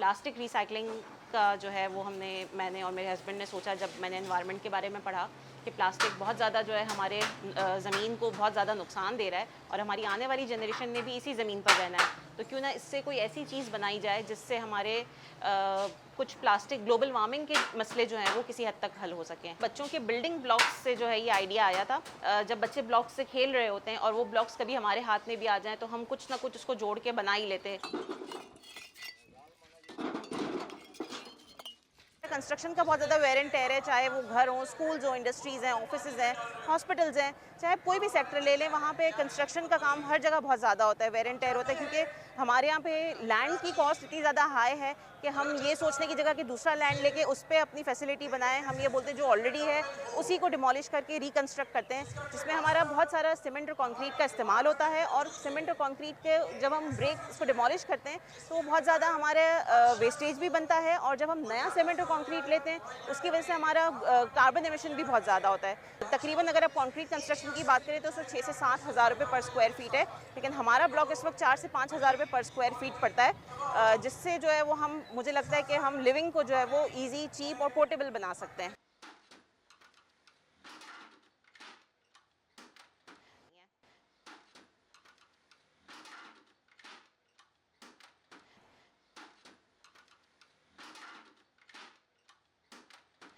Plastic recycling का जो है वो मैंने और मेरे हस्बैंड ने सोचा, जब मैंने एनवायरनमेंट के बारे में पढ़ा कि प्लास्टिक बहुत ज़्यादा जो है हमारे ज़मीन को बहुत ज़्यादा नुकसान दे रहा है और हमारी आने वाली जनरेशन ने भी इसी ज़मीन पर रहना है, तो क्यों ना इससे कोई ऐसी चीज़ बनाई जाए जिससे हमारे कुछ प्लास्टिक ग्लोबल वार्मिंग के मसले जो हैं वो किसी हद तक हल हो सकें। बच्चों के बिल्डिंग ब्लॉक्स से जो है ये आइडिया आया था। जब बच्चे ब्लॉक्स से खेल रहे होते हैं और वो ब्लॉक्स कभी हमारे हाथ में भी आ जाएँ तो हम कुछ ना कुछ उसको जोड़ के बना ही लेते हैं। कंस्ट्रक्शन का बहुत ज़्यादा वेयर एंड टेयर है, चाहे वो घर हो, स्कूल्स हो, इंडस्ट्रीज़ हैं, ऑफिसेज़ हैं, हॉस्पिटल्स हैं, चाहे कोई भी सेक्टर ले लें, वहाँ पे कंस्ट्रक्शन का काम हर जगह बहुत ज़्यादा होता है, वेयर एंड टेयर होता है, क्योंकि हमारे यहाँ पे लैंड की कॉस्ट इतनी ज़्यादा हाई है कि हम ये सोचने की जगह कि दूसरा लैंड लेके उस पर अपनी फैसिलिटी बनाएं, हम ये बोलते हैं जो ऑलरेडी है उसी को डिमोलिश करके रिकन्स्ट्रक्ट करते हैं, जिसमें हमारा बहुत सारा सीमेंट और कंक्रीट का इस्तेमाल होता है। और सीमेंट और कंक्रीट के जब हम ब्रेक उसको डिमोलिश करते हैं तो बहुत ज़्यादा हमारे वेस्टेज भी बनता है, और जब हम नया सीमेंट और कंक्रीट लेते हैं उसकी वजह से हमारा कार्बन एमिशन भी बहुत ज़्यादा होता है। तकरीबन अगर आप कंक्रीट कंस्ट्रक्शन की बात करें तो उसमें 6 से 7 हज़ार रुपये पर स्क्वायर फीट है, लेकिन हमारा ब्लॉक इस वक्त 4 से 5 हज़ार रुपये पर स्क्वायर फीट पड़ता है, जिससे जो है वो मुझे लगता है कि हम लिविंग को जो है वो ईजी, चीप और पोर्टेबल बना सकते हैं।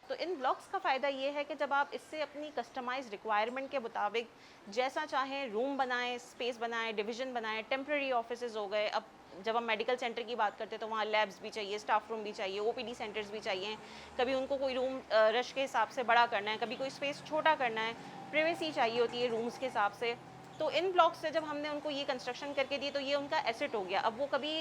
तो इन ब्लॉक्स का फ़ायदा ये है कि जब आप इससे अपनी कस्टमाइज्ड रिक्वायरमेंट के मुताबिक जैसा चाहें रूम बनाएं, स्पेस बनाएं, डिवीज़न बनाएं, टेम्प्रेरी ऑफिसेज़ हो गए। अब जब हम मेडिकल सेंटर की बात करते हैं तो वहाँ लैब्स भी चाहिए, स्टाफ रूम भी चाहिए, ओपीडी सेंटर्स भी चाहिए। कभी उनको कोई रूम रश के हिसाब से बड़ा करना है, कभी कोई स्पेस छोटा करना है, प्राइवेसी चाहिए होती है रूम्स के हिसाब से। तो इन ब्लॉक्स से जब हमने उनको ये कंस्ट्रक्शन करके दी तो ये उनका एसेट हो गया। अब वो कभी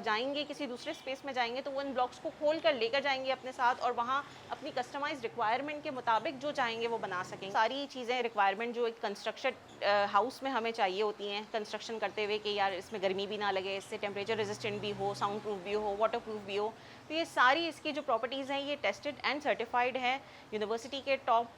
जाएंगे किसी दूसरे स्पेस में जाएंगे तो वो इन ब्लॉक्स को खोल कर लेकर जाएंगे अपने साथ, और वहाँ अपनी कस्टमाइज रिक्वायरमेंट के मुताबिक जो चाहेंगे वो बना सकेंगे। सारी चीज़ें रिक्वायरमेंट जो एक कंस्ट्रक्शन हाउस में हमें चाहिए होती हैं कंस्ट्रक्शन करते हुए कि यार इसमें गर्मी भी ना लगे, इससे टेम्परेचर रेजिस्टेंट भी हो, साउंड प्रूफ भी हो, वाटर प्रूफ भी हो, तो ये सारी इसकी जो प्रॉपर्टीज़ हैं ये टेस्टेड एंड सर्टिफाइड हैं। यूनिवर्सिटी के टॉप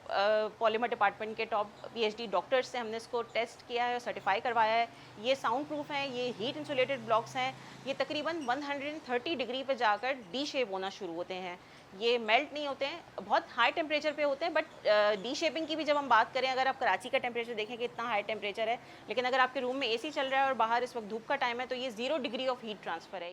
पॉलीमर डिपार्टमेंट के टॉप पीएचडी डॉक्टर्स से हमने इसको टेस्ट किया है, सर्टिफाई करवाया है। ये साउंड प्रूफ हैं, ये हीट इंसुलेटेड ब्लॉक्स हैं। ये तकरीबन 130 डिग्री पे जाकर डी शेप होना शुरू होते हैं। ये मेल्ट नहीं होते हैं, बहुत हाई टेम्परेचर पे होते हैं, बट डी शेपिंग की भी जब हम बात करें, अगर आप कराची का टेम्परेचर देखें कि इतना हाई टेम्परेचर है, लेकिन अगर आपके रूम में एसी चल रहा है और बाहर इस वक्त धूप का टाइम है तो ये 0 डिग्री ऑफ हीट ट्रांसफ़र है।